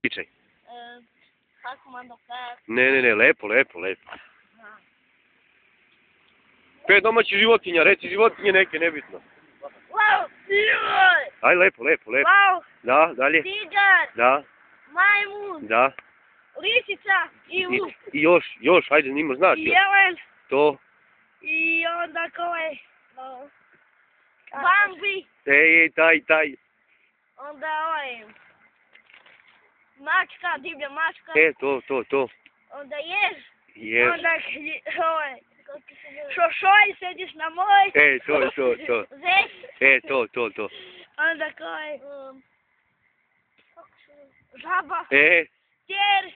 Pričaj. Kako man da kažem? Ne, lepo. 5 domaćih životinja, reci životinje neke, nebitno. Wow, joj! Aj, lepo. Wow, Da, dalje. tigar, Da, majmun, da. lisica i vuk. I još, ajde, nimo, znaš I još. jelen. To. I onda koje? Bambi. Taj. Onda mačka, divlja mačka. To. Onda jež. Jež. Onda šošoj, sediš na moj. To. Zec. To. Onda koje? Žaba. Tjer.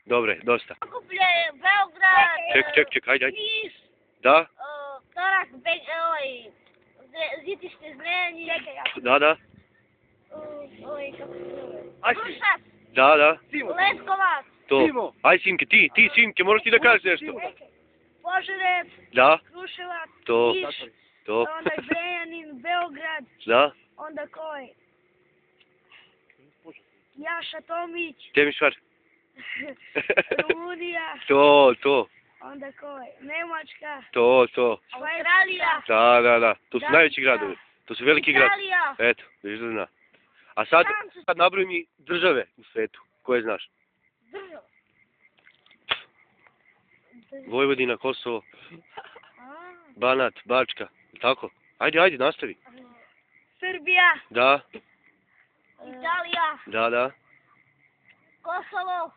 Dobre, dosta. Kuplje, Beograd. Ček, ajde. Niš. Da? Tarak, Zitište, Zrenji. Da. Kako se zove? Aj, Krušac. Da. Leskovac. To. Aj, Simke, ti Simke, moraš ti da kažeš nešto. Požarec. Da? Kruševac. To. Niš. To. Onda Zrenjanin, Beograd. Da? Onda koji? Jaša Tomić. Temišvar. Rumunija. To. Onda koji? Nemačka. To. Australija. Da. To su najveći gradovi. To su veliki gradovi. Italija. Eto, vidiš da zna. A sad nabroj mi države u svetu, koje znaš. Država. Vojvodina, Kosovo, Banat, Bačka, tako? Ajde, nastavi. Srbija. Da. Italija. Da. Kosovo.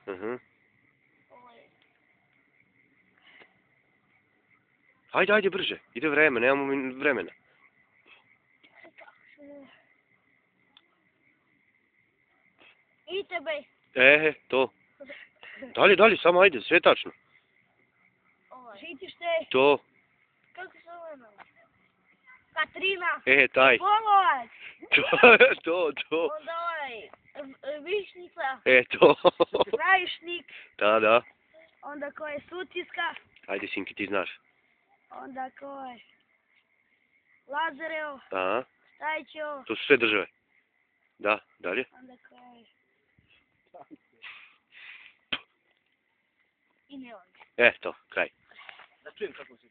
Ajde, brže. Ide vreme, nemamo vremena. I tebe. To. Dalje, samo ajde, sve tačno. Žitište. To. Kako se zove? Katrina. Taj. Bolovac. To. Onda Višnica. To. Krajišnik. Da. Onda ko je Sutiska. Ajde, Simki, ti znaš. Onda ko je Lazarevo. Aha. Stajčevo. To su sve države. Da, dalje. Onda ko je i ne on. To, kraj. Da čujem kako si